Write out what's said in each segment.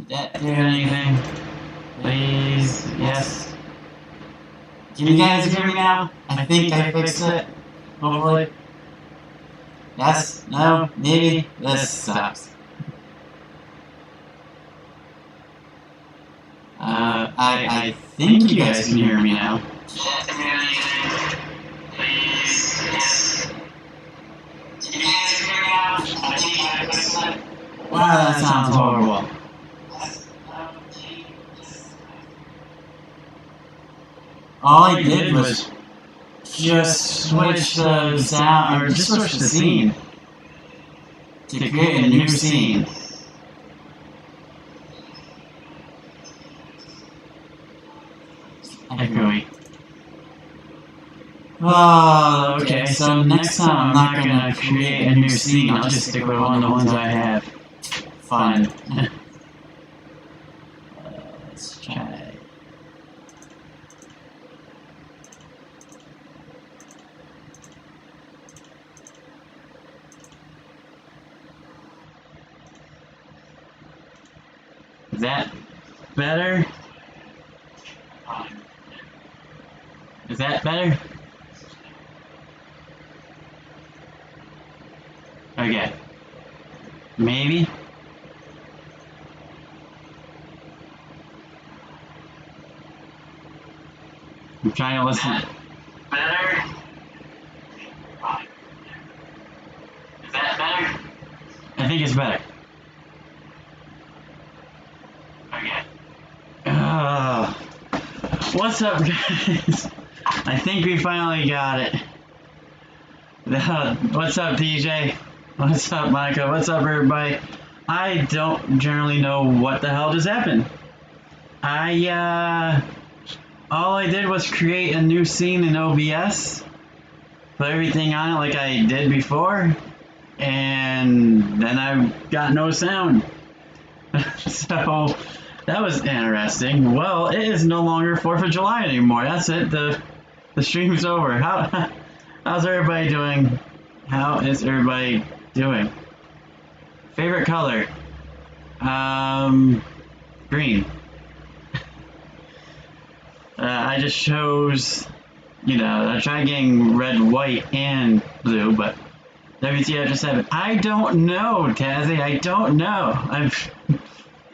that do anything? Please, yes. Can you guys hear me now? I think I fixed it. Hopefully. Yes? No? Maybe? This sucks. I think you guys can hear me now. Please, yes. Can you guys hear me now? I think I fixed it. Wow, that sounds horrible. All I did was just switch the sound, or just switch the scene to create a new scene. Echoey. Oh, okay, so next time I'm not gonna create a new scene, I'll just stick with one of the ones I have. Fun. Let's try. Is that better? Is that better? Okay. Maybe? I'm trying to listen. Better? Is that better? I think it's better. Okay. What's up, guys? I think we finally got it. What's up, DJ? What's up, Micah? What's up, everybody? I don't generally know what the hell just happened. All I did was create a new scene in OBS, put everything on it like I did before, and then I got no sound. So that was interesting. Well, it is no longer 4th of July anymore. That's it. The stream's over. How's everybody doing? How is everybody doing? Favorite color? Green. I just chose, I tried getting red, white, and blue, but WTF just happened. I don't know, Tazzy. I don't know.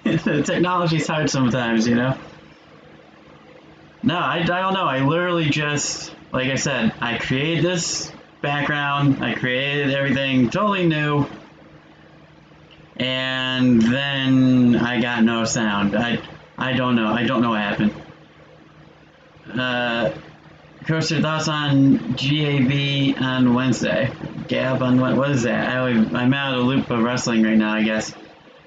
The technology's hard sometimes, No, I don't know. I literally just, like I said, I created this background. I created everything totally new. And then I got no sound. I don't know. I don't know what happened. Coaster, thoughts on GAB on Wednesday? Gab on what is that? I'm out of the loop of wrestling right now, I guess.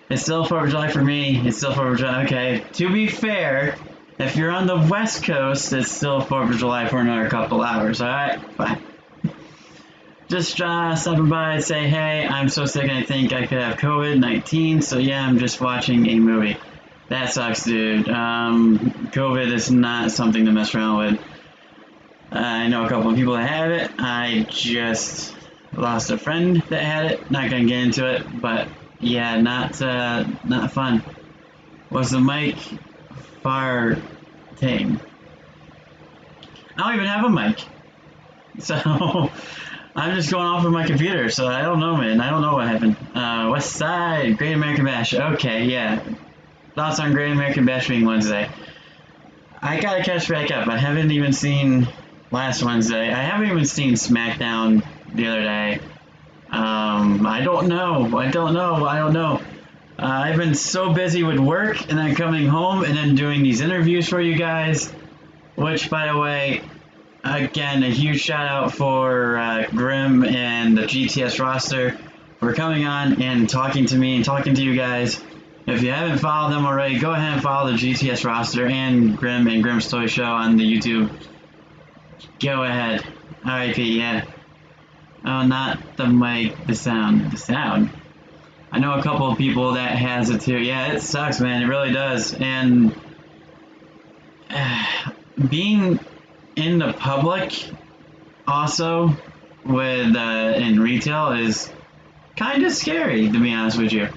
It's still 4th of July for me. It's still 4th of July. Okay. To be fair, if you're on the West Coast, it's still 4th of July for another couple hours. Alright? Fine. Just stopping by and say, hey, I'm so sick and I think I could have COVID-19. So yeah, I'm just watching a movie. That sucks, dude. COVID is not something to mess around with. I know a couple of people that have it. I just lost a friend that had it. Not gonna get into it, but yeah, not fun. Was the mic far tame? I don't even have a mic, so I'm just going off of my computer. So I don't know, man. I don't know what happened. West Side, Great American Bash. Okay, yeah. Thoughts on Great American Bash being Wednesday? I gotta catch back up. I haven't even seen last Wednesday. I haven't even seen SmackDown the other day. I don't know. I've been so busy with work and then coming home and then doing these interviews for you guys. Which, by the way, again, a huge shout out for Grim and the GTS roster for coming on and talking to me and talking to you guys. If you haven't followed them already, go ahead and follow the GTS roster and Grim's Toy Show on the YouTube. Go ahead. RIP, yeah. Oh, not the mic, the sound. The sound. I know a couple of people that has it too. Yeah, it sucks, man. It really does. And being in the public also with in retail is kind of scary, to be honest with you.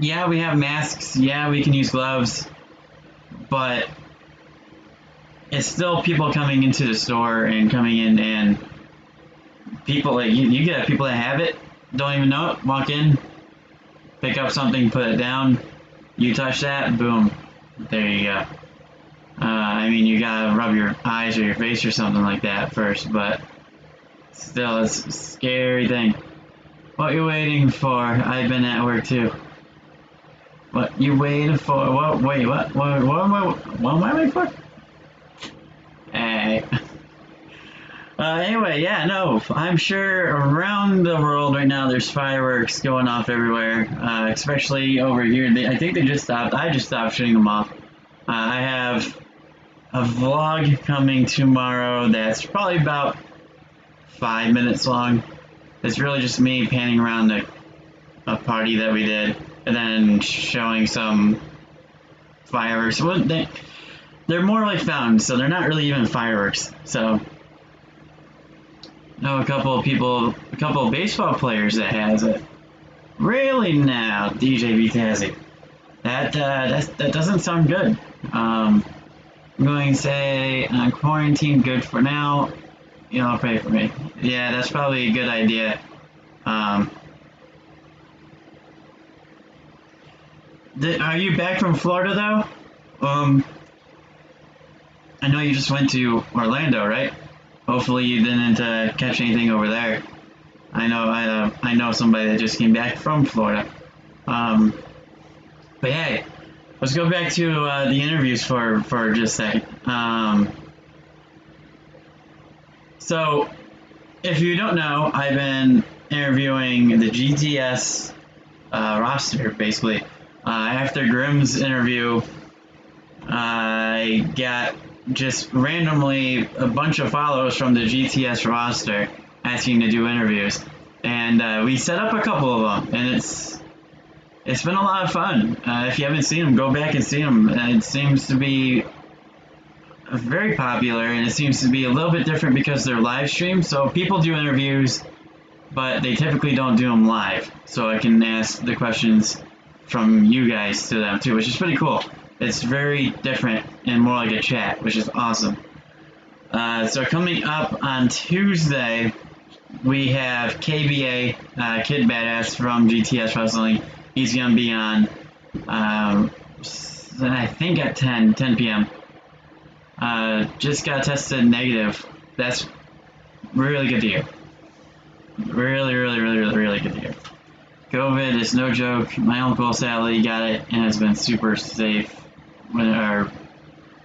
yeah, we have masks. Yeah, we can use gloves, but it's still people coming into the store and coming in, and people like you get people that have it, don't even know it, walk in, pick up something, put it down, you touch that, boom, there you go. I mean, you gotta rub your eyes or your face or something like that first, but still, it's a scary thing. What you waiting for? I've been at work too. What you waiting for? What? Wait, what? What am I waiting for? Hey. Anyway, yeah, no, I'm sure around the world right now there's fireworks going off everywhere, especially over here. I think they just stopped. I just stopped shooting them off. I have a vlog coming tomorrow that's probably about 5 minutes long. It's really just me panning around a party that we did and then showing some fireworks. Well, they're more like fountains, so they're not really even fireworks. So, I know a couple of baseball players that has it. Really now, DJ Vitazzi. That doesn't sound good. I'm going to say quarantine good for now. You know, pray for me. Yeah, that's probably a good idea. Are you back from Florida though? I know you just went to Orlando, right? Hopefully you didn't catch anything over there. I know somebody that just came back from Florida. But hey, let's go back to the interviews for just a second. So, if you don't know, I've been interviewing the GTS roster, basically. After Grimm's interview, I got just randomly a bunch of follows from the GTS roster asking to do interviews. And we set up a couple of them, and it's been a lot of fun. If you haven't seen them, go back and see them. It seems to be very popular, and it seems to be a little bit different because they're live streamed. So people do interviews, but they typically don't do them live. So I can ask the questions from you guys to them too, which is pretty cool. It's very different and more like a chat, which is awesome. So coming up on Tuesday, we have KBA, Kid Badass from GTS Wrestling. He's going to be on, I think at 10 p.m. Just got tested negative. That's really good to hear. Really, really, really, really, really good to hear. COVID is no joke. My uncle sadly got it and has been super safe.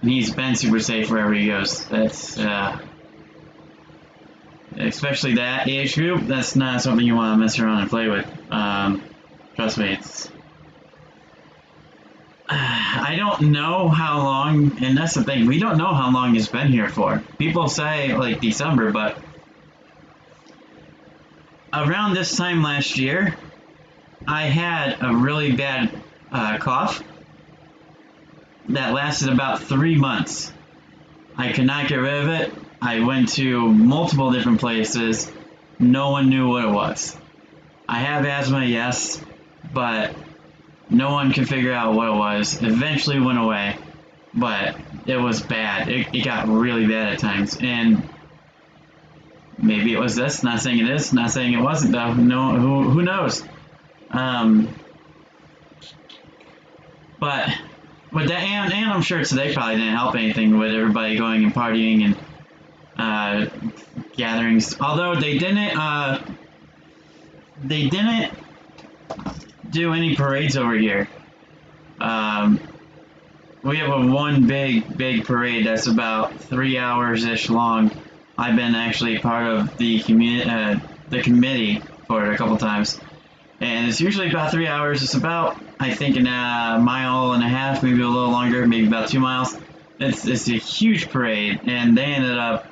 He's been super safe wherever he goes. That's especially that age group. That's not something you want to mess around and play with. Trust me, it's. I don't know how long, and that's the thing. We don't know how long it's been here for. People say like December, but around this time last year, I had a really bad cough that lasted about 3 months. I could not get rid of it. I went to multiple different places. No one knew what it was. I have asthma, yes, but no one could figure out what it was. Eventually went away, but it was bad. It got really bad at times, and maybe it was this. Not saying it is. Not saying it wasn't though. No, who knows? But with that, and I'm sure today probably didn't help anything with everybody going and partying and gatherings. Although they didn't do any parades over here. We have one big parade that's about 3 hours ish long. I've been actually part of the committee for it a couple times, and it's usually about 3 hours. It's about, I think, a mile and a half, maybe a little longer, maybe about 2 miles. It's a huge parade, and they ended up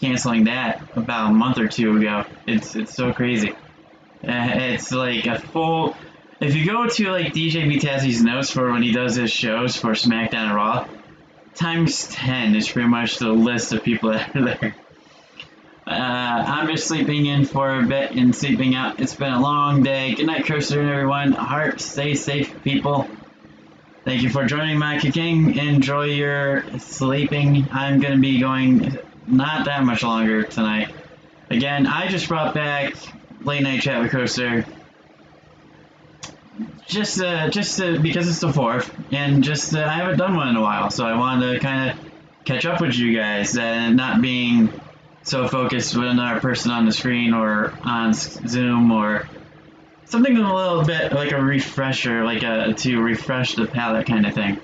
canceling that about a month or two ago. It's so crazy. It's like a full. If you go to like DJ Vitazzi's notes for when he does his shows for SmackDown and Raw, times 10 is pretty much the list of people that are there. I'm just sleeping in for a bit and sleeping out. It's been a long day. Good night, Coaster, and everyone. Heart, stay safe, people. Thank you for joining Micah King. Enjoy your sleeping. I'm going to be going not that much longer tonight. Again, I just brought back Late Night Chat with Coaster. Just because it's the 4th, and I haven't done one in a while, so I wanted to kind of catch up with you guys and not being so focused with another person on the screen or on Zoom or something a little bit like a refresher, to refresh the palate kind of thing.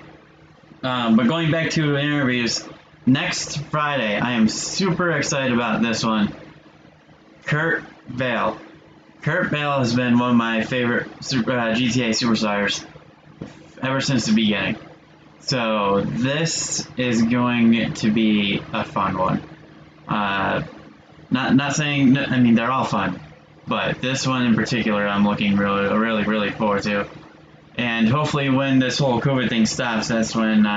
But going back to interviews, next Friday, I am super excited about this one. Kurt Vale. Kurt Vale has been one of my favorite GTA superstars ever since the beginning. So this is going to be a fun one. Not saying, I mean, they're all fun, but this one in particular I'm looking really forward to. And hopefully when this whole COVID thing stops, that's when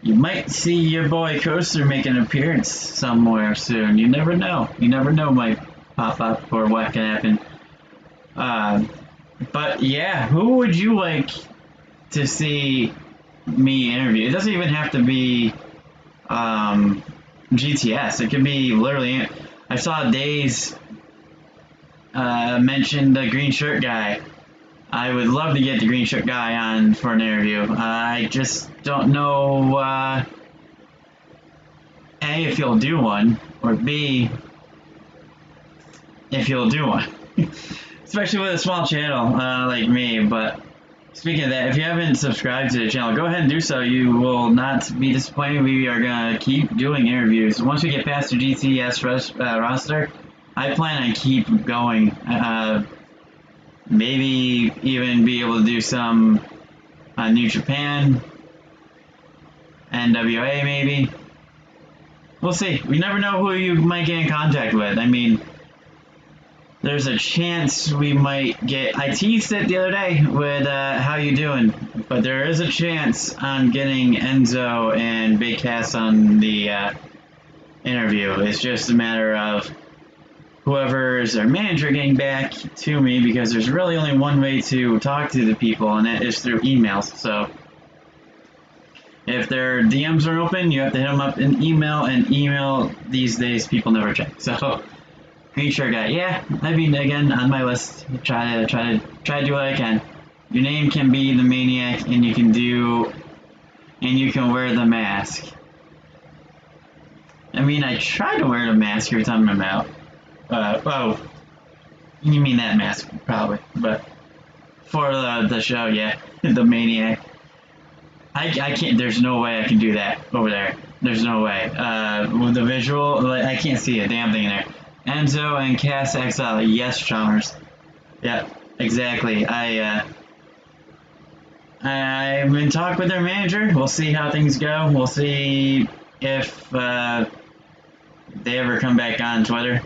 you might see your boy Coaster make an appearance somewhere soon. You never know. You never know might pop up or what can happen. But yeah, who would you like to see me interview? It doesn't even have to be GTS. It could be literally. I saw Days mention the green shirt guy. I would love to get the green shirt guy on for an interview. I just don't know A, if he'll do one, or B, if he'll do one. Especially with a small channel like me. But speaking of that, if you haven't subscribed to the channel, go ahead and do so. You will not be disappointed. We are going to keep doing interviews. Once we get past the GTS roster, I plan on keep going. Maybe even be able to do some New Japan, NWA maybe. We'll see. We never know who you might get in contact with. I mean, there's a chance we might get. I teased it the other day with How You Doing, but there is a chance on getting Enzo and Big Cass on the interview. It's just a matter of whoever is their manager getting back to me, because there's really only one way to talk to the people, and that is through emails. So if their DMs are open, you have to hit them up in email, and email these days people never check. So green shirt guy, yeah, I mean, again, on my list. Try to do what I can. Your name can be the Maniac, and you can wear the mask. I mean, I try to wear the mask every time I'm out. Oh, you mean that mask, probably. But for the show, yeah, the Maniac. I can't, there's no way I can do that over there. There's no way. With the visual, I can't see a damn thing in there. Enzo and Cass XL, yes, Chalmers. Yeah, exactly. I'm in talk with their manager. We'll see how things go. We'll see if they ever come back on Twitter.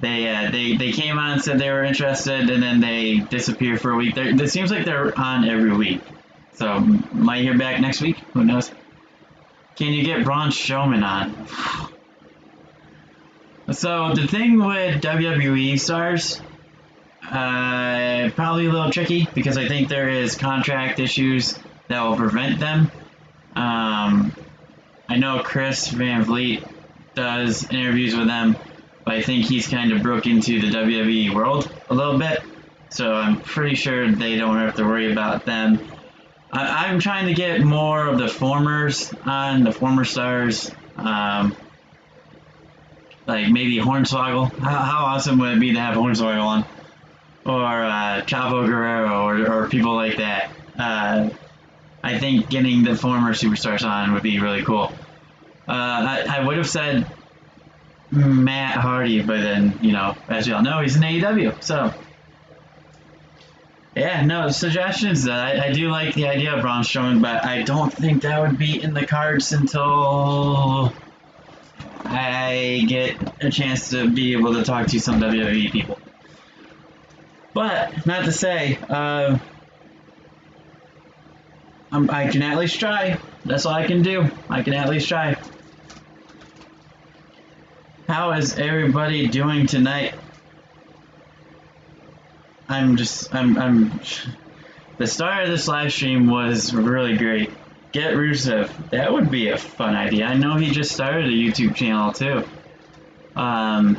They came on and said they were interested, and then they disappear for a week. It seems like they're on every week. So, might hear back next week. Who knows? Can you get Braun Strowman on? So, the thing with WWE stars, probably a little tricky, because I think there is contract issues that will prevent them. I know Chris Van Vliet does interviews with them, but I think he's kind of broke into the WWE world a little bit, so I'm pretty sure they don't have to worry about them. I'm trying to get more of the formers on, the former stars, like maybe Hornswoggle. How awesome would it be to have Hornswoggle on? Or Chavo Guerrero, or people like that. I think getting the former superstars on would be really cool. I would have said Matt Hardy, but then, as you all know, he's in AEW. So, yeah, no, suggestions. I do like the idea of Braun Strowman, but I don't think that would be in the cards until I get a chance to be able to talk to some WWE people. But, not to say, I can at least try. That's all I can do. I can at least try. How is everybody doing tonight? I'm the start of this live stream was really great. Get Rusev. That would be a fun idea. I know he just started a YouTube channel too. That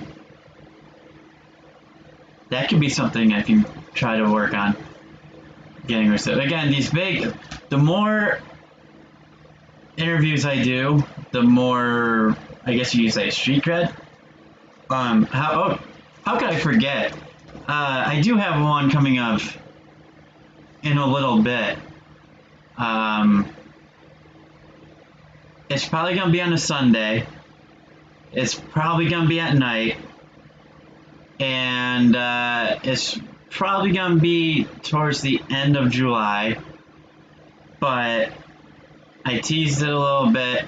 could be something I can try to work on. Getting Rusev. Again, the more interviews I do, the more, I guess you could say, street cred. How could I forget? I do have one coming up in a little bit. It's probably gonna be on a Sunday. It's probably gonna be at night, and it's probably gonna be towards the end of July. But I teased it a little bit.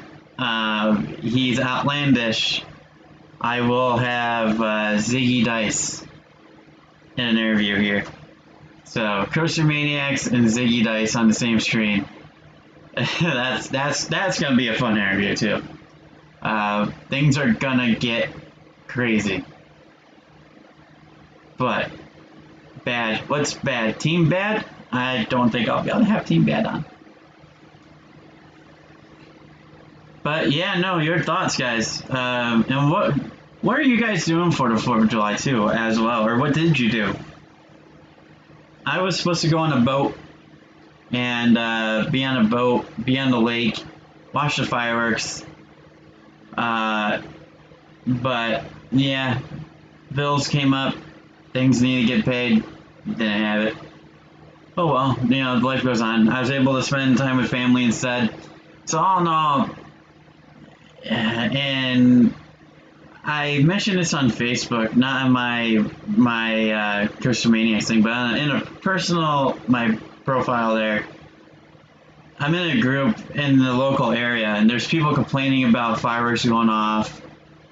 He's outlandish. I will have Ziggy Dice in an interview here. So Coaster Maniacs and Ziggy Dice on the same stream. that's gonna be a fun interview too. Things are gonna get crazy. But bad. What's bad? Team Bad? I don't think I'll be able to have Team Bad on. But yeah, no, your thoughts, guys. And what are you guys doing for the 4th of July too, as well? Or what did you do? I was supposed to go on a boat and be on the lake, watch the fireworks. But yeah, bills came up, things needed to get paid, didn't have it. Oh well, life goes on. I was able to spend time with family instead. So all in all, and I mentioned this on Facebook, not on my Coaster Maniacs thing, but in a personal, my profile there. I'm in a group in the local area, and there's people complaining about fireworks going off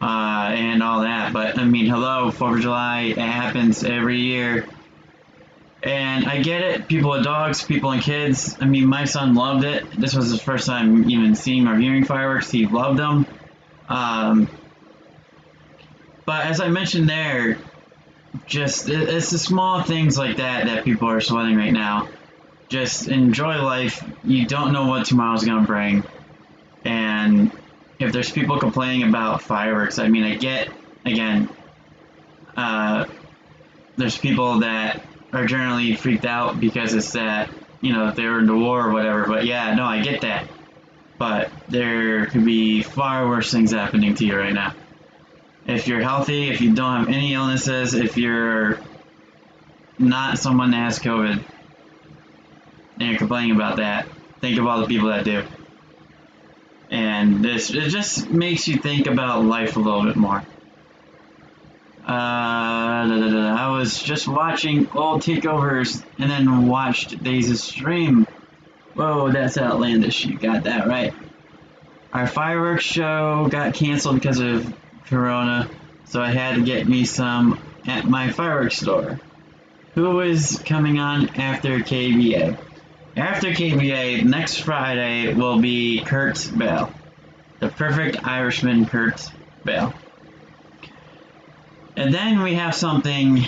and all that. But I mean, hello, 4th of July, it happens every year. And I get it, people with dogs, people and kids. I mean, my son loved it. This was his first time even seeing or hearing fireworks. He loved them. But as I mentioned there, just it's the small things like that people are sweating right now. Just enjoy life. You don't know what tomorrow's going to bring. And if there's people complaining about fireworks, I mean, I get, again, there's people that are generally freaked out because it's that, they're in the war or whatever. But yeah, no, I get that. But there could be far worse things happening to you right now. If you're healthy, if you don't have any illnesses, if you're not someone that has COVID, and you're complaining about that, think of all the people that do. And it just makes you think about life a little bit more. I was just watching old takeovers and then watched Days' stream. Whoa, that's outlandish. You got that right. Our fireworks show got canceled because of Corona, so I had to get me some at my fireworks store. Who is coming on after KBA? After KBA, next Friday will be Kurt Bale. The Perfect Irishman, Kurt Bale. And then we have something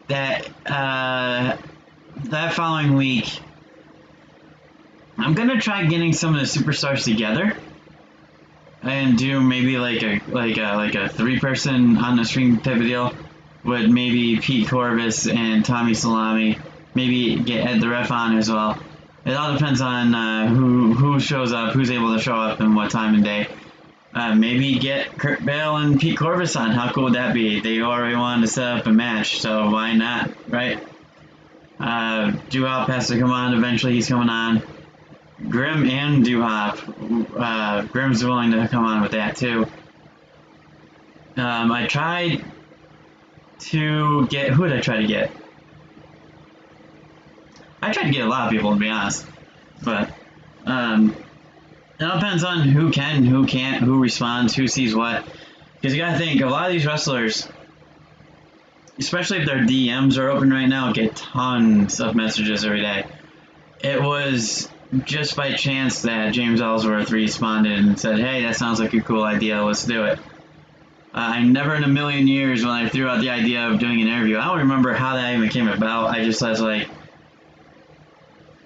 that that following week, I'm gonna try getting some of the superstars together and do maybe like a 3-person on the stream type of deal with maybe Pete Corvus and Tommy Salami. Maybe get Ed the Ref on as well. It all depends on who shows up, who's able to show up, and what time and day. Maybe get Kurt Bale and Pete Corvus on. How cool would that be? They already wanted to set up a match, so why not, right? Duhop has to come on. Eventually, he's coming on. Grim and Duhop. Grim's willing to come on with that too. I tried to get. Who did I try to get? I tried to get a lot of people, to be honest, but it all depends on who can, who can't, who responds, who sees what. Because you gotta think, a lot of these wrestlers, especially if their DMs are open right now, get tons of messages every day. It was just by chance that James Ellsworth responded and said, "Hey, that sounds like a cool idea. Let's do it." I never in a million years when I threw out the idea of doing an interview, I don't remember how that even came about. I just was like,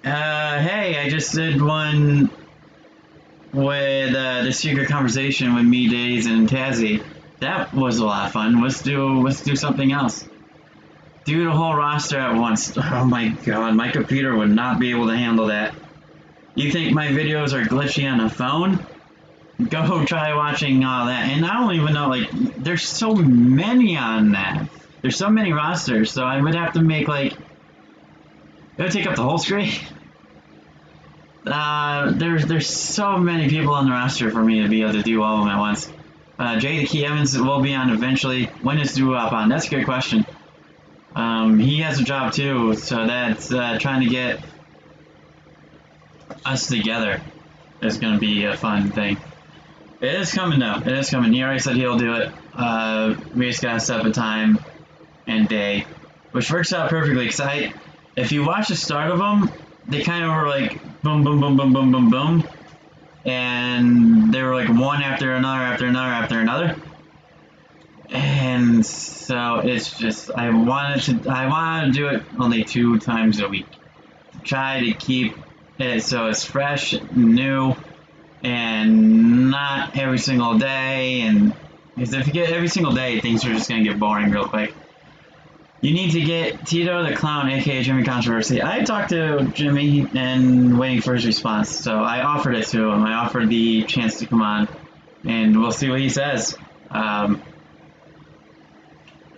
hey, I just did one with the secret conversation with me, Days, and Tazzy. That was a lot of fun. Let's do something else. Do the whole roster at once. Oh my god, my computer would not be able to handle that. You think my videos are glitchy on a phone? Go try watching all that. And I don't even know, like, there's so many on that. There's so many rosters, so I would have to make, like, it would take up the whole screen. There's so many people on the roster for me to be able to do all of them at once. Jay the Key Evans will be on eventually. When is Doo Wop on? That's a good question. He has a job too, so that's trying to get us together is going to be a fun thing. It is coming though. It is coming. He already said he'll do it. We just got to set up a time and day, which works out perfectly. Because if you watch the start of them, they kind of were like boom, boom, boom, boom, boom, boom, boom, and they were like one after another, after another, after another. And so it's just I wanted to do it only 2 times a week. Try to keep it so it's fresh, new, and not every single day. And because if you get every single day, things are just gonna get boring real quick. You need to get Tito the Clown, aka Jimmy Controversy. I talked to Jimmy and waiting for his response, so I offered it to him. I offered the chance to come on, and we'll see what he says. I'm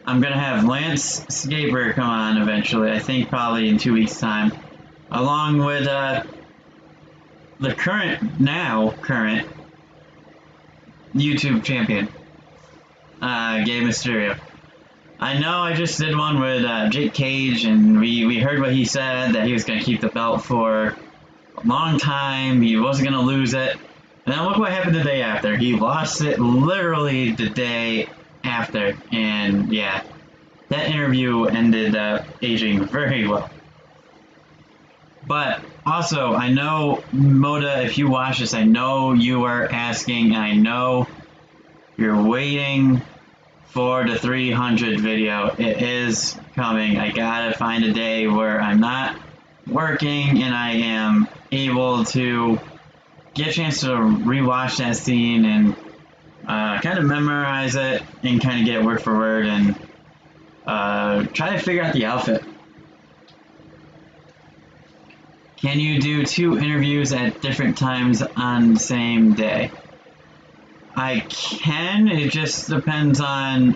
gonna have Lance Skaber come on eventually. I think probably in 2 weeks' time, along with the current YouTube champion, Gabe Mysterio. I know I just did one with Jake Cage, and we heard what he said, that he was going to keep the belt for a long time, he wasn't going to lose it. And then look what happened the day after. He lost it literally the day after, and yeah, that interview ended up aging very well. But also, I know, Moda, if you watch this, I know you are asking, and I know you're waiting for the 300 video. It is coming. I gotta find a day where I'm not working and I am able to get a chance to rewatch that scene and kind of memorize it and kind of get it word for word and try to figure out the outfit. Can you do 2 interviews at different times on the same day? I can, it just depends on,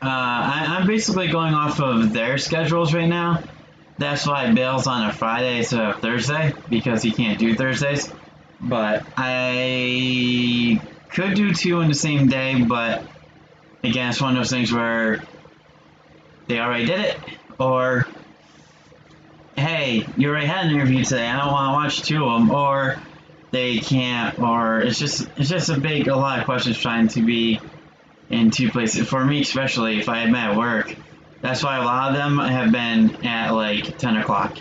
I'm basically going off of their schedules right now. That's why Bale's on a Friday instead of Thursday, because he can't do Thursdays. But I could do 2 in the same day, but again, it's one of those things where they already did it, or, hey, you already had an interview today, I don't want to watch 2 of them, or they can't, or it's just a lot of questions trying to be in 2 places. For me, especially if I'm at work, that's why a lot of them have been at like 10 o'clock.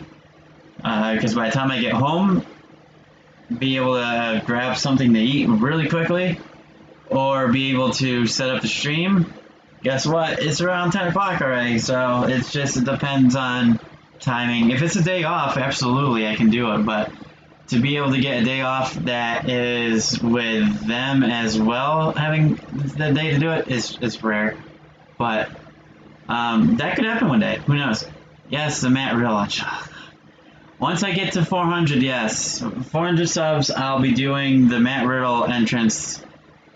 Because by the time I get home, be able to grab something to eat really quickly, or be able to set up the stream. Guess what? It's around 10 o'clock already, so it depends on timing. If it's a day off, absolutely I can do it, but to be able to get a day off that is with them as well, having the day to do it is rare. But that could happen one day. Who knows? Yes, the Matt Riddle. Once I get to 400, yes, 400 subs, I'll be doing the Matt Riddle entrance,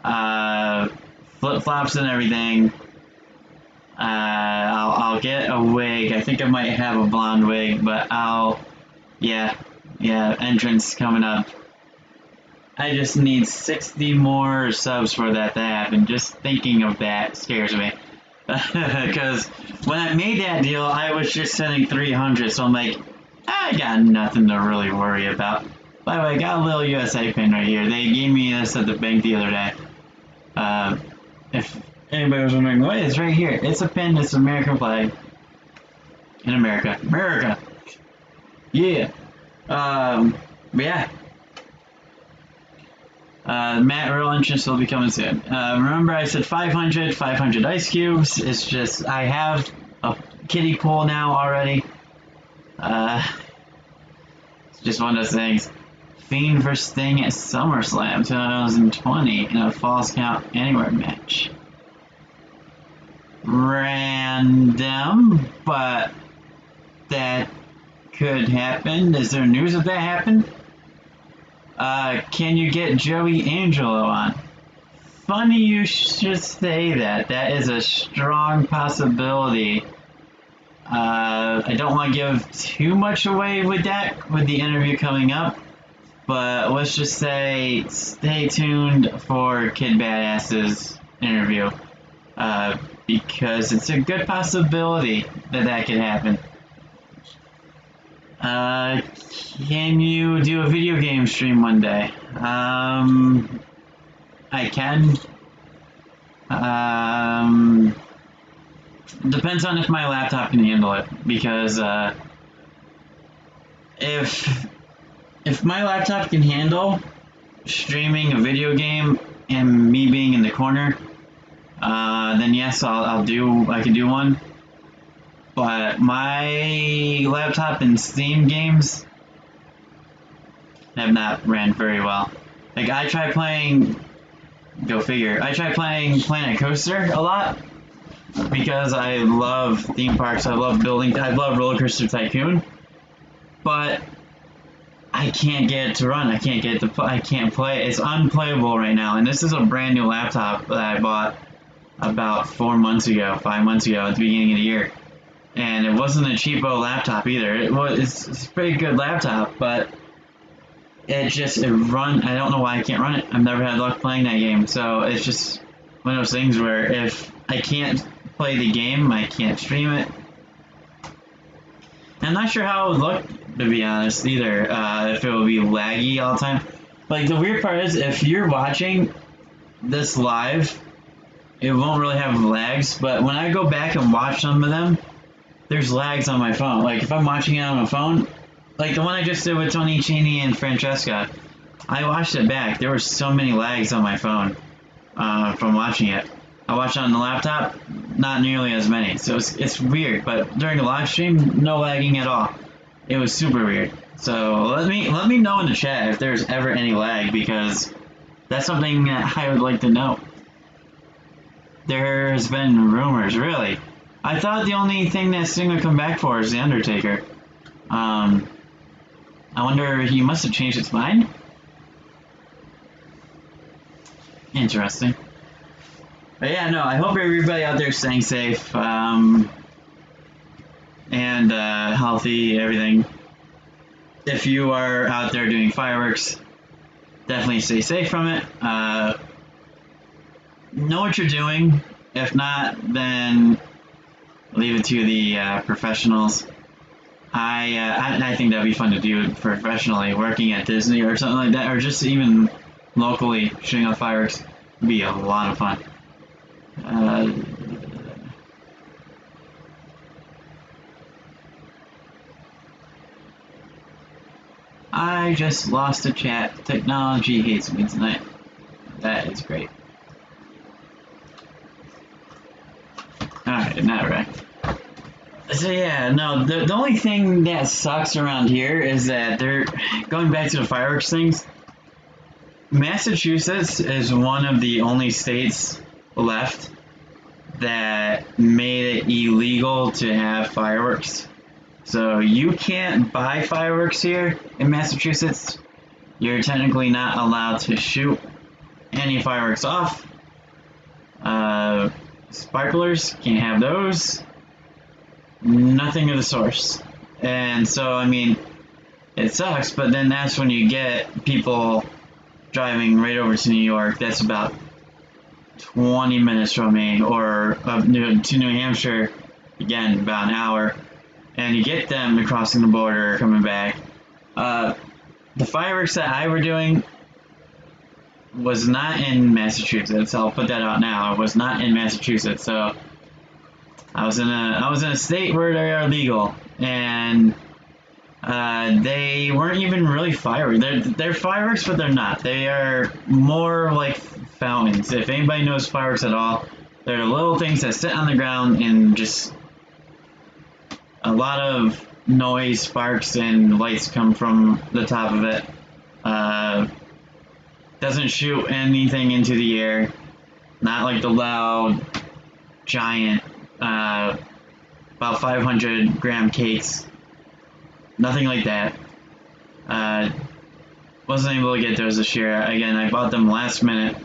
flip flops and everything. I'll get a wig. I think I might have a blonde wig, but yeah, entrance coming up. I just need 60 more subs for that to happen. Just thinking of that scares me. Because when I made that deal, I was just sending 300, so I'm like, I got nothing to really worry about. By the way, I got a little USA pin right here. They gave me this at the bank the other day. If anybody was wondering, what is right here? It's a pin, it's an American flag. In America. America! Yeah! But yeah. Matt, real interest will be coming soon. Remember I said 500 ice cubes. It's just, I have a kiddie pool now already. It's just one of those things. Fiend vs. Sting at SummerSlam 2020 in a Falls Count Anywhere match. Random, but that could happen. Is there news of that happened? Can you get Joey Angelo on? Funny you should say that. That is a strong possibility. I don't want to give too much away with that, with the interview coming up, but let's just say stay tuned for Kid Badass's interview, because it's a good possibility that that could happen. Can you do a video game stream one day? I can. Depends on if my laptop can handle it, because if my laptop can handle streaming a video game and me being in the corner, then yes, I can do one. But my laptop and Steam games have not ran very well. Like, I tried playing, go figure, I tried playing Planet Coaster a lot because I love theme parks, I love Roller Coaster Tycoon, but I can't get it to run, I can't play it. It's unplayable right now, and this is a brand new laptop that I bought about 5 months ago at the beginning of the year. And it wasn't a cheapo laptop either. It's a pretty good laptop, but I don't know why I can't run it. I've never had luck playing that game, so it's just one of those things where if I can't play the game, I can't stream it. I'm not sure how it would look, to be honest, either, if it would be laggy all the time. Like, the weird part is, if you're watching this live, it won't really have lags, but when I go back and watch some of them, there's lags on my phone. Like, if I'm watching it on my phone, like the one I just did with Tony Cheney and Francesca, I watched it back. There were so many lags on my phone from watching it. I watched it on the laptop, not nearly as many. So it's weird, but during the live stream, no lagging at all. It was super weird. So let me know in the chat if there's ever any lag, because that's something that I would like to know. There's been rumors, really. I thought the only thing that Sting would come back for is The Undertaker. I wonder, he must have changed his mind? Interesting. But yeah, no, I hope everybody out there is staying safe, and healthy, everything. If you are out there doing fireworks, definitely stay safe from it. Know what you're doing. If not, then leave it to the professionals. I think that'd be fun to do professionally, working at Disney or something like that, or just even locally shooting off fireworks. Would be a lot of fun. I just lost a chat. Technology hates me tonight. That is great. Alright, not right. So yeah, no, the only thing that sucks around here is that they're going back to the fireworks things. Massachusetts is one of the only states left that made it illegal to have fireworks. So you can't buy fireworks here in Massachusetts. You're technically not allowed to shoot any fireworks off. Sparklers, can't have those. Nothing of the source. And so, I mean, it sucks, but then that's when you get people driving right over to New York. That's about 20 minutes from me, or to New Hampshire, again, about an hour. And you get them crossing the border, coming back. The fireworks that I were doing was not in Massachusetts. I'll put that out now. It was not in Massachusetts. So I was in a state where they are legal, and They weren't even really fireworks. They're fireworks, but they're not. They are more like fountains. If anybody knows fireworks at all, they're little things that sit on the ground and just a lot of noise, sparks, and lights come from the top of it. Doesn't shoot anything into the air. Not like the loud, giant, about 500-gram cakes. Nothing like that. Wasn't able to get those this year. Again, I bought them last minute.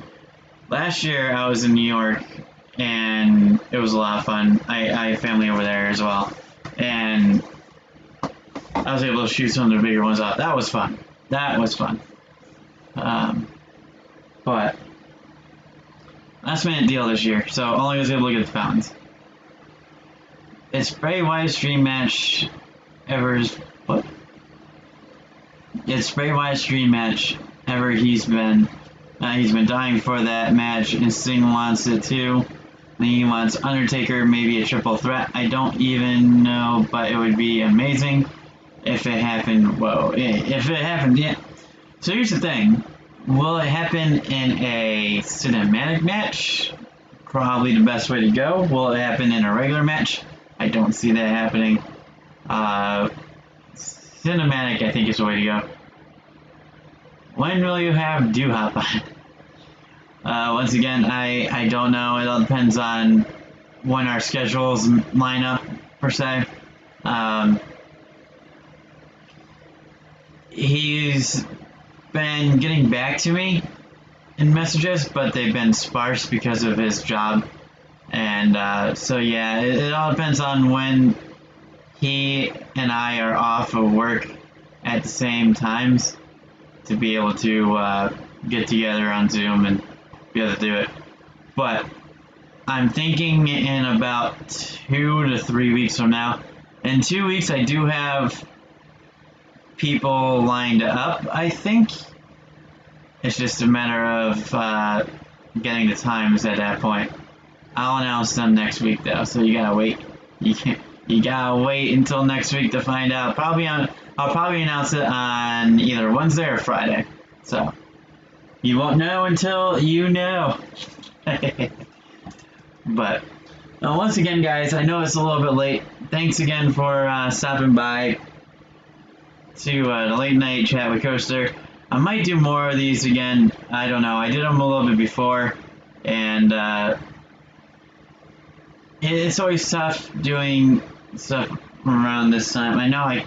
Last year I was in New York and it was a lot of fun. I have family over there as well. And I was able to shoot some of the bigger ones out. That was fun. That was fun. But last minute deal this year, so only was able to get the fountains. It's Bray Wyatt's dream match ever. What? It's Bray Wyatt's dream match ever. He's been dying for that match, and Sting wants it too. And he wants Undertaker, maybe a triple threat. I don't even know, but it would be amazing if it happened. Whoa, if it happened, yeah. So here's the thing: will it happen in a cinematic match? Probably the best way to go. Will it happen in a regular match? I don't see that happening. Cinematic, I think, is the way to go. When will you have Doo-Hop on? Once again, I don't know. It all depends on when our schedules line up, per se. He's been getting back to me in messages, but they've been sparse because of his job. And so, yeah, it all depends on when he and I are off of work at the same times to be able to get together on Zoom and be able to do it. But I'm thinking in about 2 to 3 weeks from now. In 2 weeks, I do have people lined up, I think. It's just a matter of getting the times at that point. I'll announce them next week, though, so you gotta wait. You gotta wait until next week to find out. I'll probably announce it on either Wednesday or Friday. So you won't know until you know. But once again, guys, I know it's a little bit late. Thanks again for stopping by to the late night chat with Coaster. I might do more of these again. I don't know. I did them a little bit before, and it's always tough doing stuff around this time. I know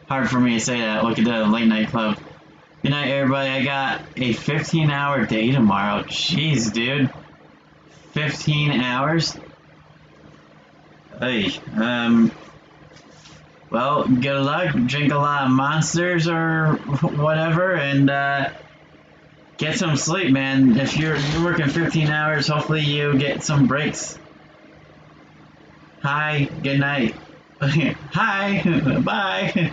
hard for me to say that. Look at the late night club. Good night, everybody. I got a 15-hour day tomorrow. Jeez, dude. 15 hours? Hey, well, good luck. Drink a lot of Monsters or whatever, and get some sleep, man. If you're working 15 hours, hopefully you get some breaks. Hi, good night. Hi, bye.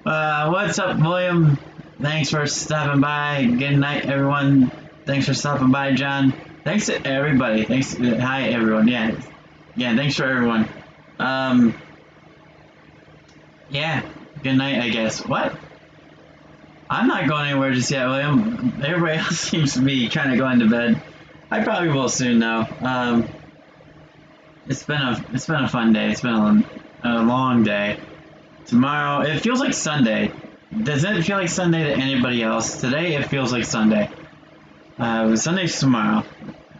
What's up, William? Thanks for stopping by. Good night, everyone. Thanks for stopping by, John. Thanks to everybody. Thanks. Hi, everyone. Yeah, thanks for everyone. Yeah, good night, I guess. What? I'm not going anywhere just yet, William. Everybody else seems to be kind of going to bed. I probably will soon, though. It's been a fun day. It's been a long day. Tomorrow, it feels like Sunday. Does it feel like Sunday to anybody else? Today, it feels like Sunday. Sunday's tomorrow.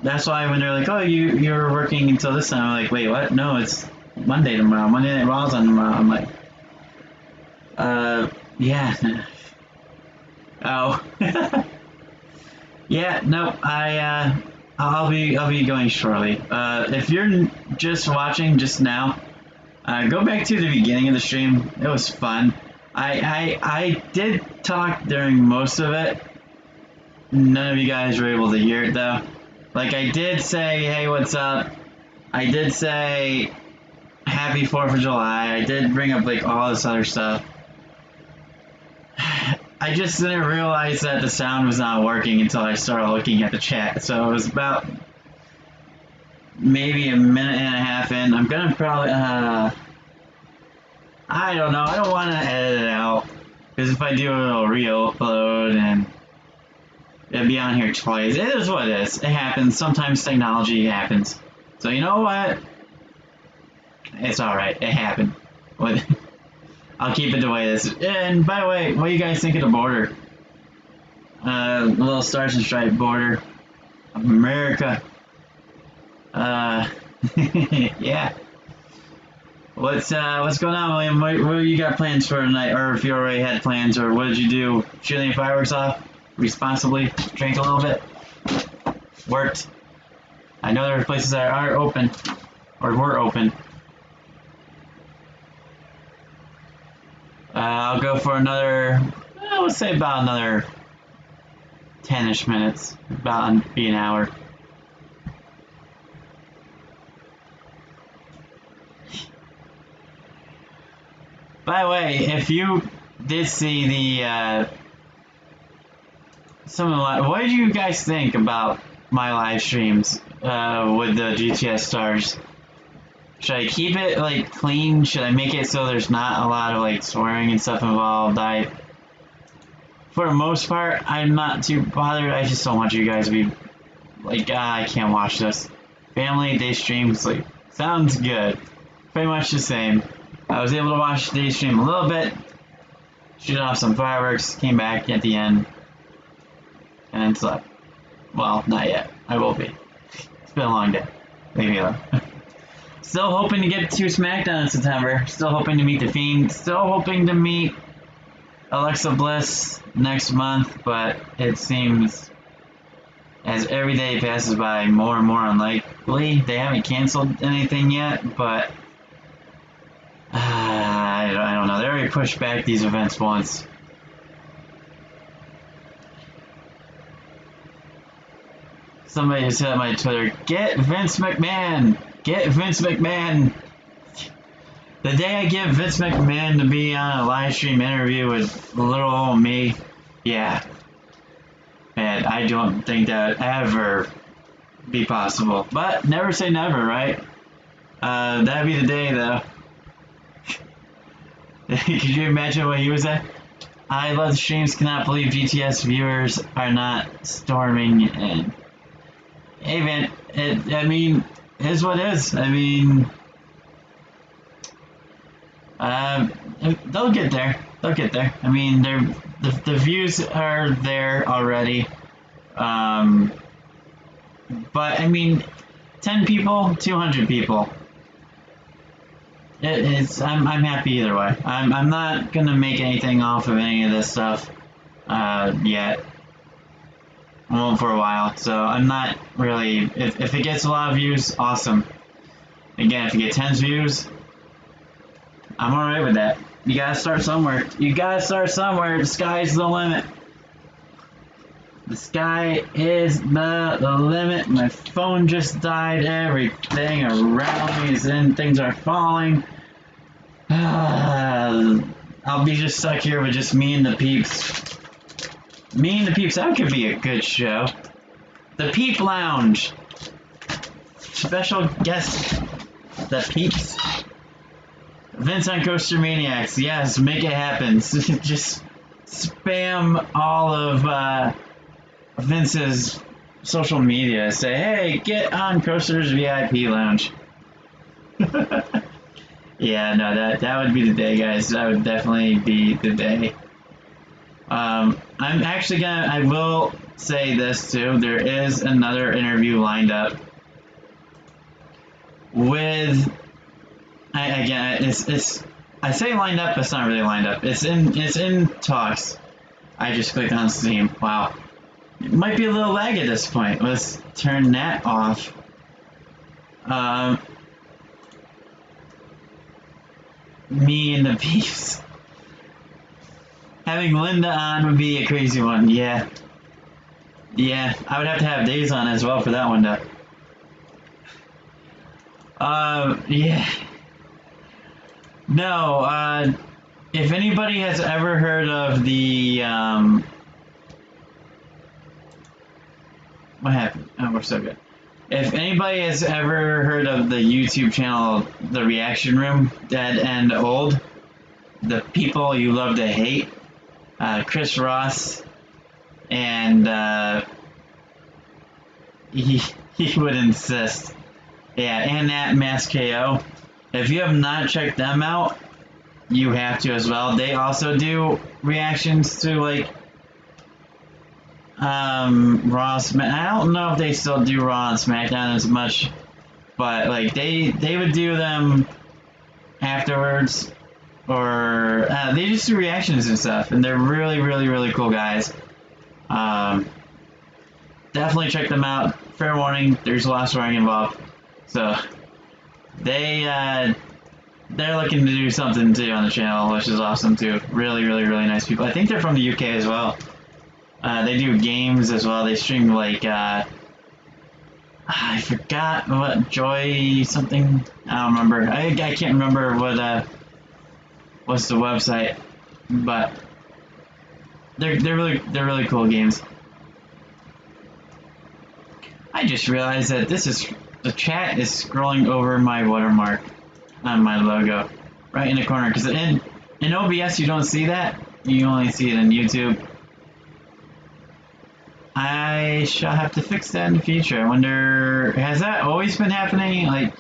That's why when they're like, oh, you're working until this time, I'm like, wait, what? No, it's Monday tomorrow. Monday Night Raw's on tomorrow. I'm like, yeah. Oh. Yeah, no, I'll be going shortly. If you're just watching just now, go back to the beginning of the stream. It was fun. I did talk during most of it. None of you guys were able to hear it though. Like, I did say, hey, what's up? I did say happy 4th of July. I did bring up like all this other stuff. I just didn't realize that the sound was not working until I started looking at the chat. So it was about maybe a minute and a half in. I'm gonna probably I don't know. I don't want to edit it out. Because if I do, it'll re-upload and it'll be on here twice. It is what it is. It happens. Sometimes technology happens. So you know what? It's alright. It happened. I'll keep it the way it is. And by the way, what do you guys think of the border? Little Stars and Stripes border. America. Yeah. What's going on, William? What do you got plans for tonight? Or if you already had plans, or what did you do? Shoot any fireworks off? Responsibly? Drink a little bit? Worked? I know there are places that are open, or were open. I'll go for another, I would say about another 10-ish minutes. About be an hour. By the way, if you did see the some of the what did you guys think about my live streams with the GTS stars? Should I keep it like clean? Should I make it so there's not a lot of like swearing and stuff involved? For the most part, I'm not too bothered. I just don't want you guys to be like, I can't watch this. Family day streams, like, sounds good. Pretty much the same. I was able to watch the day stream a little bit, shoot off some fireworks, came back at the end, and then slept. Well, not yet. I will be. It's been a long day. Leave me alone. Still hoping to get to SmackDown in September. Still hoping to meet The Fiend. Still hoping to meet Alexa Bliss next month, but it seems as every day passes by more and more unlikely. They haven't canceled anything yet, but I don't know. They already pushed back these events once. Somebody said on my Twitter, get Vince McMahon! Get Vince McMahon! The day I get Vince McMahon to be on a live stream interview with little old me, yeah. Man, I don't think that would ever be possible. But never say never, right? That'd be the day, though. Could you imagine what he was at? I love the streams, cannot believe GTS viewers are not storming in. Hey, man, I mean, it is what it is. I mean, they'll get there. They'll get there. I mean, the views are there already. But I mean, 10 people, 200 people. I'm happy either way. I'm not gonna make anything off of any of this stuff yet. I won't for a while, so I'm not really. If it gets a lot of views, awesome. Again, if you get 10 views, I'm alright with that. You gotta start somewhere. You gotta start somewhere. The sky's the limit. The sky is the limit. My phone just died. Everything around me and things are falling. I'll be just stuck here with just me and the peeps. Me and the Peeps, that could be a good show. The Peep Lounge. Special guest, the Peeps. Vince on Coaster Maniacs. Yes, make it happen. Just spam all of Vince's social media. Say, hey, get on Coaster's VIP Lounge. Yeah, no, that would be the day, guys. That would definitely be the day. I'm actually I will say this too, there is another interview lined up with, I say lined up, but it's not really lined up. It's in talks. I just clicked on Steam. Wow. It might be a little lag at this point. Let's turn that off. Me and the Peeps. Having Linda on would be a crazy one, yeah. Yeah, I would have to have Days on as well for that one, though. Yeah. No, if anybody has ever heard of the, what happened? Oh, we're so good. If anybody has ever heard of the YouTube channel, The Reaction Room, Dead and Old, the people you love to hate, Chris Ross, and he would insist. Yeah, and that Mass KO. If you have not checked them out, you have to as well. They also do reactions to like Raw. I don't know if they still do Raw and SmackDown as much, but like they would do them afterwards, or they just do reactions and stuff, and they're really really really cool guys. Definitely check them out. Fair warning, there's a lot of swearing involved, so they're looking to do something too on the channel, which is awesome too. Really really really nice people. I think they're from the UK as well. They do games as well. They stream like I forgot what Joy something. I don't remember. I can't remember what's the website, but they're really cool games. I just realized that the chat is scrolling over my watermark on my logo right in the corner, because in OBS you don't see that. You only see it in YouTube. I shall have to fix that in the future. I wonder, has that always been happening? Like,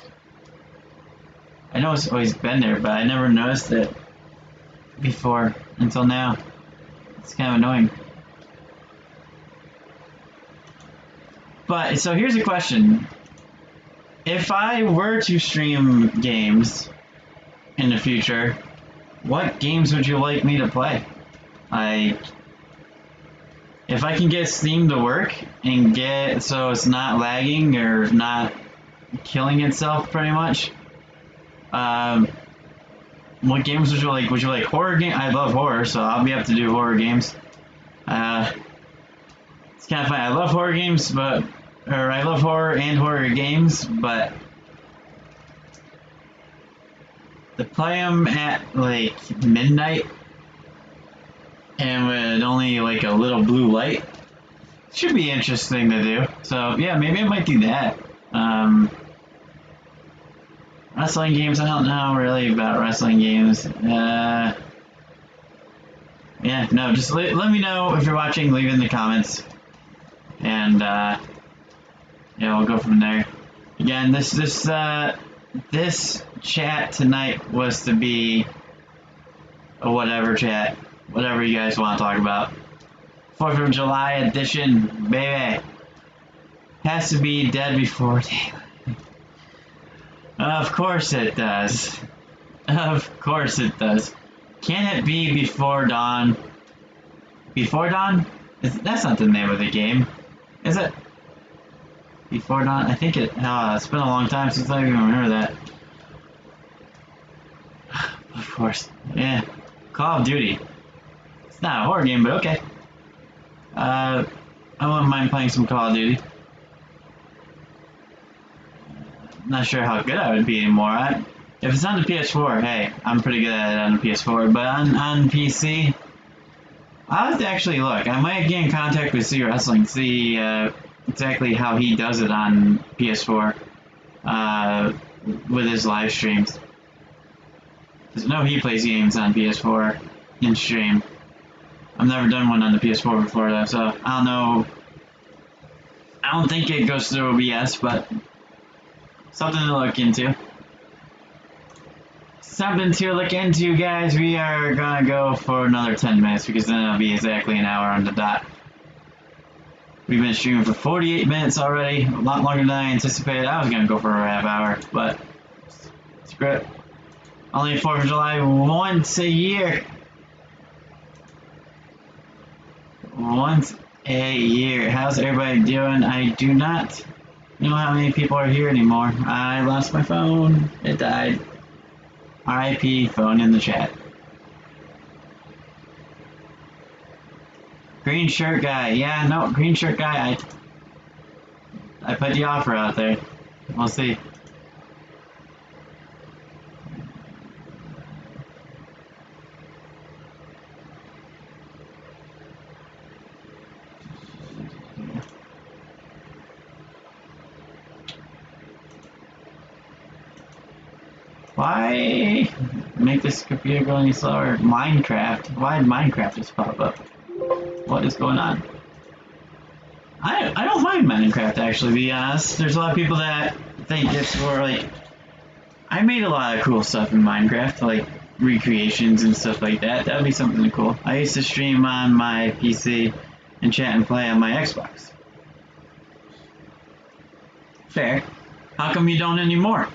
I know it's always been there, but I never noticed it before until now. It's kind of annoying. But, so here's a question. If I were to stream games in the future, what games would you like me to play? Like, if I can get Steam to work and get so it's not lagging or not killing itself pretty much, what games would you like? Would you like horror games? I love horror, so I'll be able to do horror games. It's kind of fun. I love horror games, I love horror and horror games, but to play them at like midnight and with only like a little blue light should be interesting to do. So yeah, maybe I might do that. Wrestling games, I don't know really about wrestling games. Yeah, no, just let me know if you're watching, leave it in the comments, and yeah, we'll go from there. Again, this chat tonight was to be a whatever chat, whatever you guys want to talk about. 4th of July edition, baby. Has to be dead before daylight. Of course it does. Of course it does. Can it be before dawn? Before dawn? That's not the name of the game, is it? Before dawn? I think it. It's been a long time since I even remember that. Of course. Yeah. Call of Duty. It's not a horror game, but okay. I wouldn't mind playing some Call of Duty. Not sure how good I would be anymore. If it's on the PS4, hey, I'm pretty good at it on the PS4. But on PC, I'll have to actually look. I might get in contact with C Wrestling, see exactly how he does it on PS4 with his live streams. Because I know he plays games on PS4 in stream. I've never done one on the PS4 before though, so I don't know. I don't think it goes through OBS, but something to look into. Something to look into, guys. We are gonna go for another 10 minutes because then it'll be exactly an hour on the dot. We've been streaming for 48 minutes already, a lot longer than I anticipated. I was gonna go for a half hour, but screw it. Only 4th of July once a year. Once a year. How's everybody doing? I do not know how many people are here anymore. I lost my phone. It died. RIP phone in the chat. Green shirt guy. Yeah, no, green shirt guy. I put the offer out there. We'll see. Why? make this computer go any slower. Minecraft. Why did Minecraft just pop up? What is going on? I don't mind Minecraft, actually, to be honest. There's a lot of people that think it's more like... I made a lot of cool stuff in Minecraft, like recreations and stuff like that. That would be something cool. I used to stream on my PC and chat and play on my Xbox. Fair. How come you don't anymore?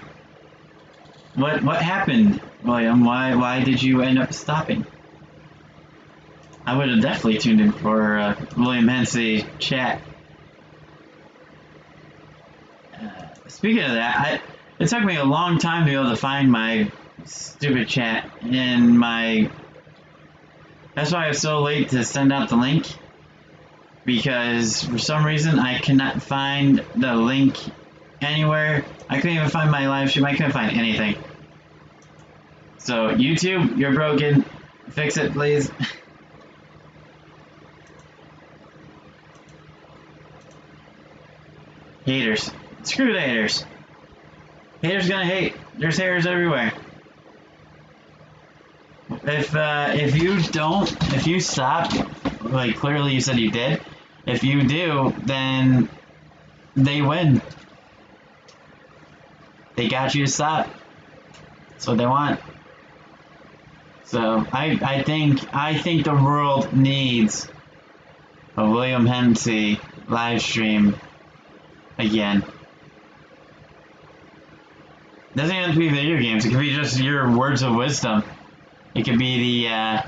What happened, William? Why did you end up stopping? I would have definitely tuned in for William Hensey chat. Speaking of that, it took me a long time to be able to find my stupid chat in my... That's why I was so late to send out the link. Because for some reason I cannot find the link anywhere. I couldn't even find my live stream. I couldn't find anything. So YouTube, you're broken. Fix it, please. Haters. Screw the haters. Haters gonna hate. There's haters everywhere. If you stop, like clearly you said you did. If you do, then they win. They got you to stop. That's what they want. So I think the world needs a William Hensey live stream again. Doesn't even have to be video games. It could be just your words of wisdom. It could be the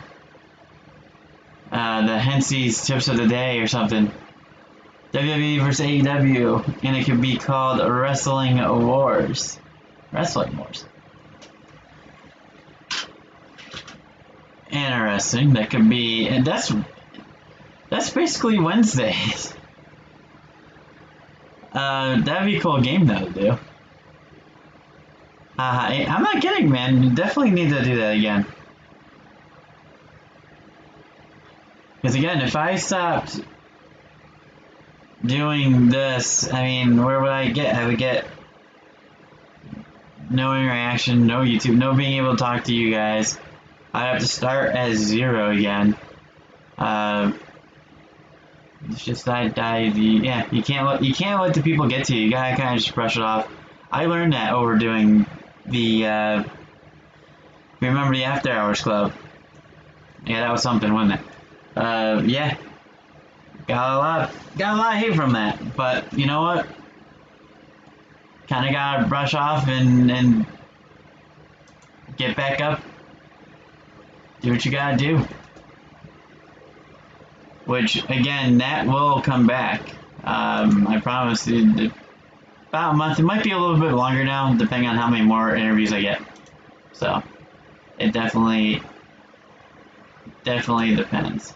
Hensey's tips of the day or something. WWE versus AEW, and it could be called Wrestling Wars. Wrestling Wars. Interesting. That could be, and that's basically Wednesdays. That'd be a cool game though to do. I'm not kidding, man. You definitely need to do that again. Because again, if I stopped doing this, I mean, where would I get? I would get no interaction, no YouTube, no being able to talk to you guys. I'd have to start at 0 again. It's just yeah, you can't let the people get to you. You gotta kind of just brush it off. I learned that over doing the remember the After Hours Club. Yeah, that was something, wasn't it? Yeah, got a lot of hate from that. But you know what? Kind of gotta brush off and get back up. Do what you gotta do. Which, again, that will come back. I promise. About a month. It might be a little bit longer now, depending on how many more interviews I get. So, it definitely depends.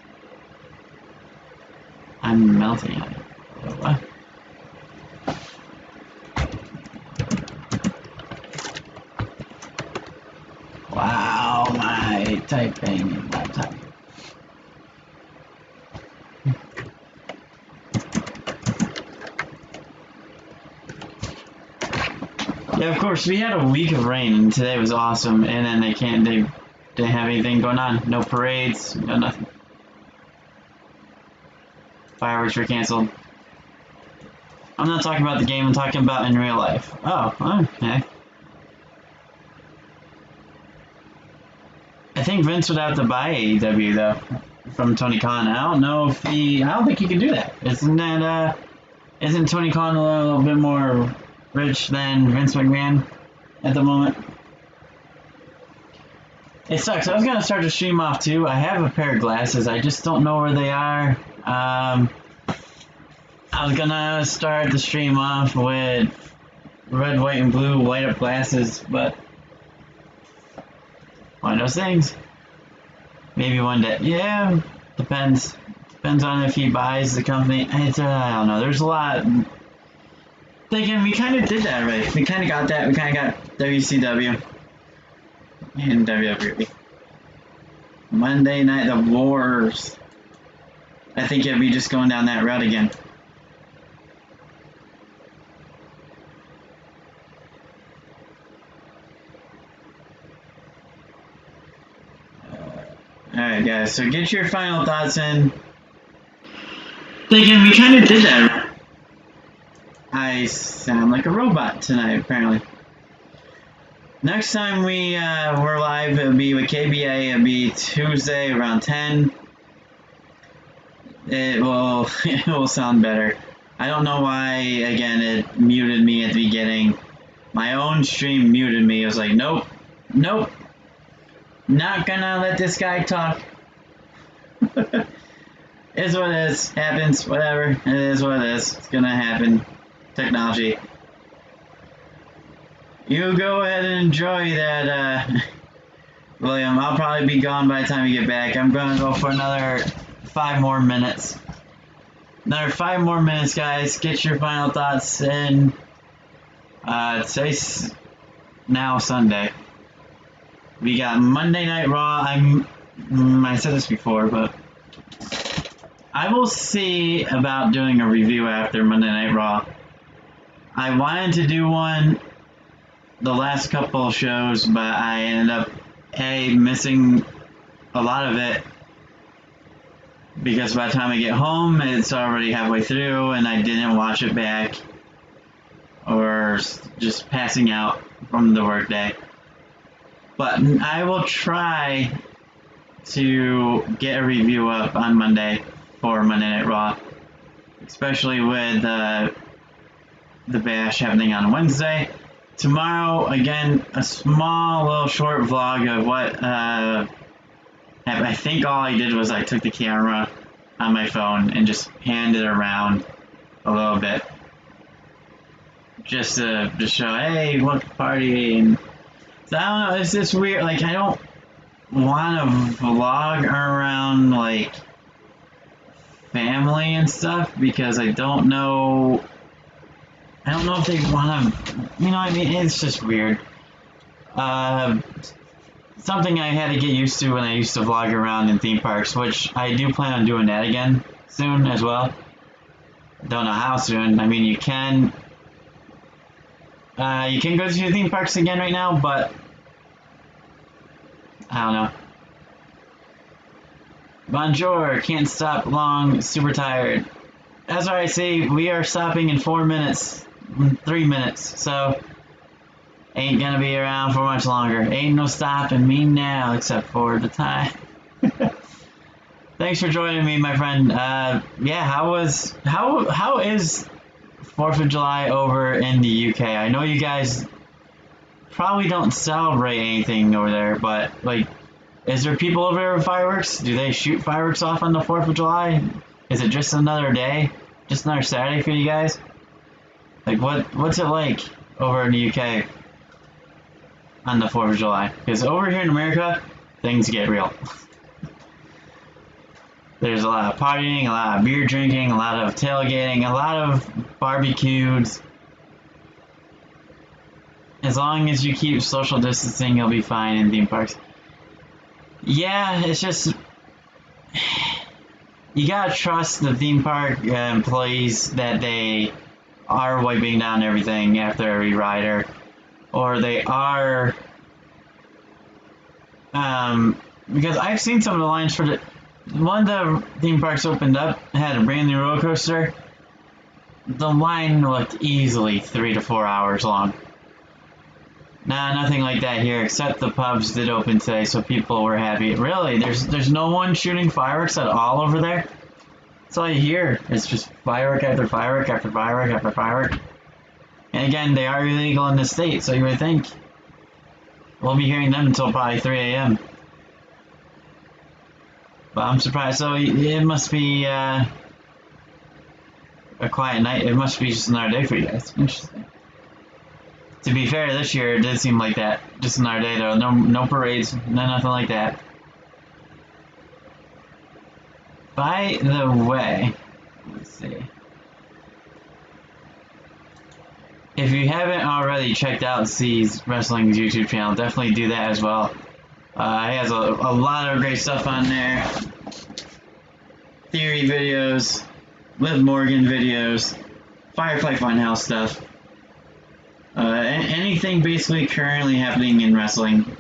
I'm melting on it. What? Wow, my typing laptop. Yeah, of course, we had a week of rain, and today was awesome, and then they didn't have anything going on. No parades, no nothing. Fireworks were canceled. I'm not talking about the game, I'm talking about in real life. Oh, okay. I think Vince would have to buy AEW, though, from Tony Khan. I don't think he can do that. Isn't Tony Khan a little bit more rich than Vince McMahon at the moment? It sucks. I was going to start to stream off too. I have a pair of glasses. I just don't know where they are. I was going to start the stream off with red, white, and blue light up glasses, but one of those things. Maybe one day. Yeah, depends. Depends on if he buys the company. I don't know. There's a lot. Thinking we kind of did that already. We kind of got that. We kind of got WCW and WWE. Monday Night the Wars. I think it'd be just going down that route again. Alright, guys, so get your final thoughts in. Thinking we kind of did that. I sound like a robot tonight, apparently. Next time we're live, it'll be with KBA. It'll be Tuesday around 10. It will sound better. I don't know why, again, it muted me at the beginning. My own stream muted me. I was like, nope, not gonna let this guy talk. Is what it is. Happens. Whatever. It is what it is. It's gonna happen. Technology. You go ahead and enjoy that, William. I'll probably be gone by the time you get back. I'm gonna go for another 5 more minutes. Another 5 more minutes, guys. Get your final thoughts in. Today's now Sunday. We got Monday Night Raw. I said this before, but I will see about doing a review after Monday Night Raw. I wanted to do one the last couple of shows, but I ended up missing a lot of it because by the time I get home, it's already halfway through, and I didn't watch it back, or just passing out from the workday. But I will try to get a review up on Monday for Monday Night Raw, especially with the bash happening on Wednesday. Tomorrow, again, a small little short vlog of what I think all I did was I took the camera on my phone and just panned it around a little bit, just to show, hey, look, party. And so I don't know, it's just weird. Like, I don't want to vlog around like family and stuff because I don't know if they want to, you know what I mean? It's just weird. Something I had to get used to when I used to vlog around in theme parks, which I do plan on doing that again soon as well. Don't know how soon. I mean, you can go to theme parks again right now, but I don't know. Bonjour, can't stop long, super tired. That's what I say, we are stopping in 4 minutes. 3 minutes, so ain't gonna be around for much longer. Ain't no stopping me now, except for the time. Thanks for joining me, my friend. Yeah, how is 4th of July over in the UK? I know you guys probably don't celebrate anything over there, but like, is there people over there with fireworks? Do they shoot fireworks off on the 4th of July? Is it just another day? Just another Saturday for you guys? Like, what's it like over in the UK on the 4th of July? Because over here in America, things get real. There's a lot of partying, a lot of beer drinking, a lot of tailgating, a lot of barbecues. As long as you keep social distancing, you'll be fine in theme parks. Yeah, it's just, you gotta trust the theme park employees that they are wiping down everything after every rider, or they are, because I've seen some of the lines for one of the theme parks opened up, had a brand new roller coaster. The line looked easily 3 to 4 hours long. Nah, nothing like that here, except the pubs did open today, so people were happy. Really, there's no one shooting fireworks at all over there? That's all you hear. It's just firework after firework after firework after firework. And again, they are illegal in the state, so you would think we'll be hearing them until probably 3 a.m. But I'm surprised. So it must be a quiet night. It must be just another day for you guys. Interesting. To be fair, this year it did seem like that. Just another day though. No parades, nothing like that. By the way, let's see. If you haven't already checked out C's Wrestling's YouTube channel, definitely do that as well. He has a lot of great stuff on there. Theory videos, Liv Morgan videos, Firefly Funhouse stuff. Anything basically currently happening in wrestling,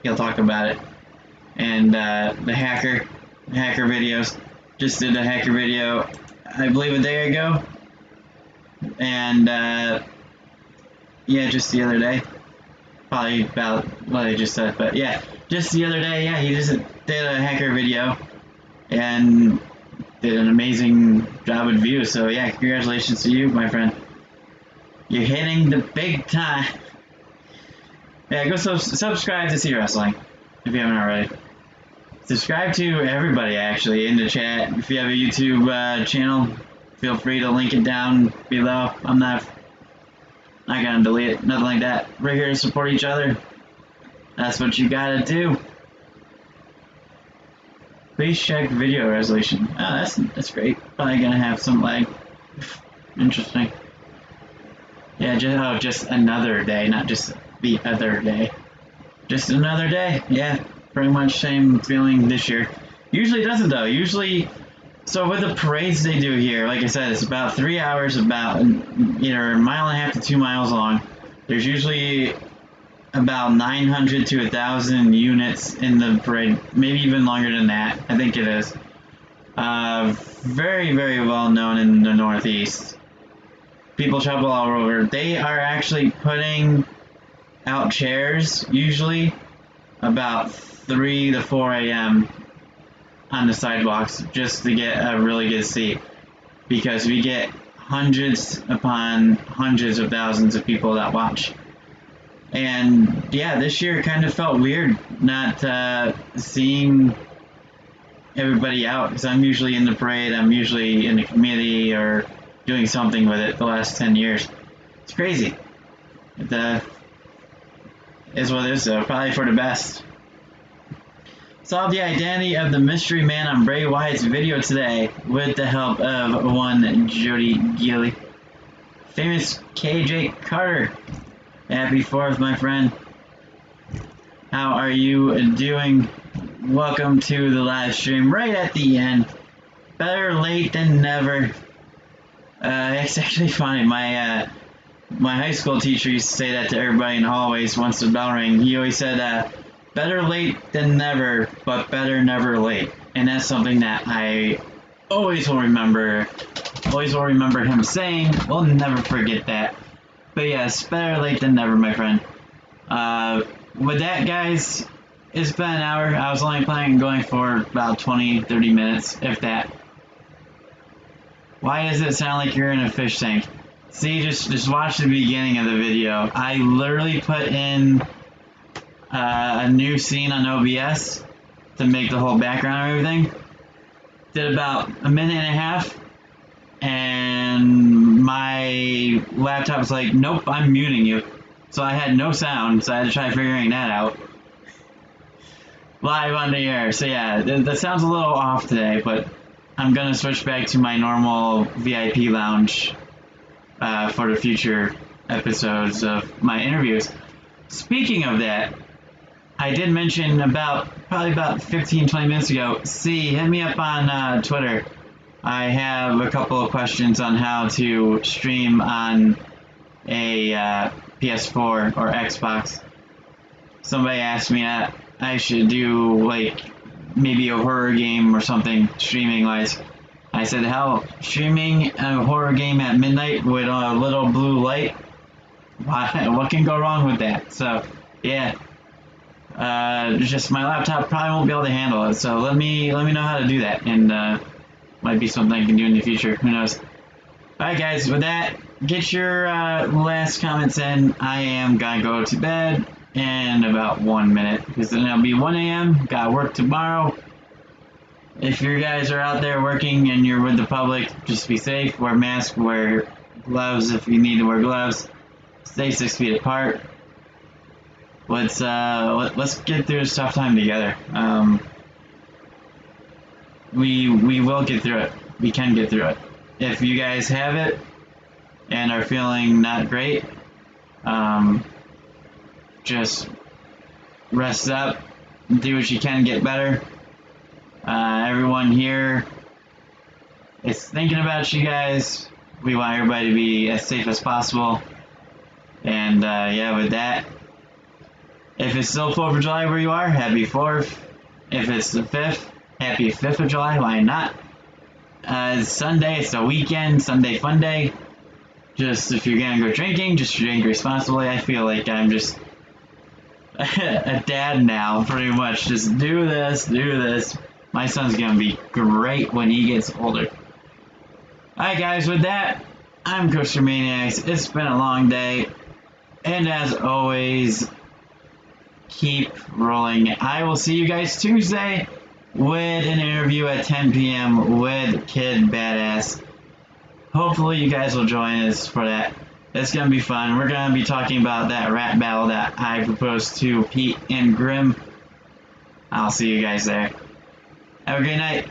he'll talk about it. and the hacker videos. Just did a hacker video, I believe, a day ago, and yeah, just the other day. Probably about what I just said, but yeah, just the other day, yeah, he just did a hacker video and did an amazing job with views. So yeah, congratulations to you, my friend. You're hitting the big time. Yeah, go subscribe to See Wrestling if you haven't already. Subscribe to everybody actually in the chat. If you have a YouTube channel, feel free to link it down below. I'm not gonna delete it, nothing like that. We're here to support each other. That's what you gotta do. Please check video resolution. Oh, that's great. Probably gonna have some lag. Interesting. Yeah, just another day, not just the other day. Just another day. Yeah, pretty much same feeling this year. Usually doesn't though. Usually, so with the parades they do here, like I said, it's about 3 hours, about either a mile and a half to 2 miles long. There's usually about 900 to 1,000 units in the parade, maybe even longer than that. I think it is. Very, very well known in the Northeast. People travel all over. They are actually putting out chairs, usually about 3 to 4 a.m. on the sidewalks, just to get a really good seat. Because we get hundreds upon hundreds of thousands of people that watch. And yeah, this year it kind of felt weird not seeing everybody out, because I'm usually in the parade, I'm usually in the committee or doing something with it the last 10 years. It's crazy. It is what it is, though. Probably for the best. Solve the identity of the mystery man on Bray Wyatt's video today with the help of one Jody Gilly. Famous KJ Carter. Happy 4th, my friend. How are you doing? Welcome to the live stream right at the end. Better late than never. It's actually funny. My high school teacher used to say that to everybody in the hallways once the bell rang. He always said, better late than never, but better never late. And that's something that I always will remember. Always will remember him saying. We'll never forget that. But yes, better late than never, my friend. With that, guys, it's been an hour. I was only planning on going for about 20-30 minutes, if that. Why does it sound like you're in a fish tank? See, just watch the beginning of the video. I literally put in a new scene on OBS to make the whole background and everything. Did about a minute and a half, and my laptop was like, nope, I'm muting you. So I had no sound, so I had to try figuring that out. Live on the air. So yeah, that sounds a little off today, but I'm gonna switch back to my normal VIP lounge for the future episodes of my interviews. Speaking of that, I did mention probably about 15-20 minutes ago, hit me up on Twitter. I have a couple of questions on how to stream on a PS4 or Xbox. Somebody asked me that I should do like maybe a horror game or something streaming wise. I said, hell, streaming a horror game at midnight with a little blue light, what can go wrong with that? So yeah, just my laptop probably won't be able to handle it. So let me know how to do that, and might be something I can do in the future. Who knows? All right, guys. With that, get your last comments in. I am gonna go to bed in about 1 minute, because then it'll be 1 a.m. Got work tomorrow. If you guys are out there working and you're with the public, just be safe. Wear masks. Wear gloves if you need to wear gloves. Stay 6 feet apart. Let's get through this tough time together. We will get through it. We can get through it. If you guys have it and are feeling not great, just rest up, do what you can, get better. Everyone here is thinking about you guys. We want everybody to be as safe as possible. And yeah, with that, if it's still 4th of July where you are, happy 4th. If it's the 5th, happy 5th of July, why not? Sunday, it's the weekend, Sunday fun day. Just if you're gonna go drinking, just drink responsibly. I feel like I'm just a dad now, pretty much. Just do this, do this. My son's gonna be great when he gets older. Alright guys, with that, I'm Coaster Maniacs. It's been a long day. And as always, keep rolling. I will see you guys Tuesday with an interview at 10 p.m. with Kid Badass. Hopefully you guys will join us for that. It's going to be fun. We're going to be talking about that rap battle that I proposed to Pete and Grim. I'll see you guys there. Have a great night.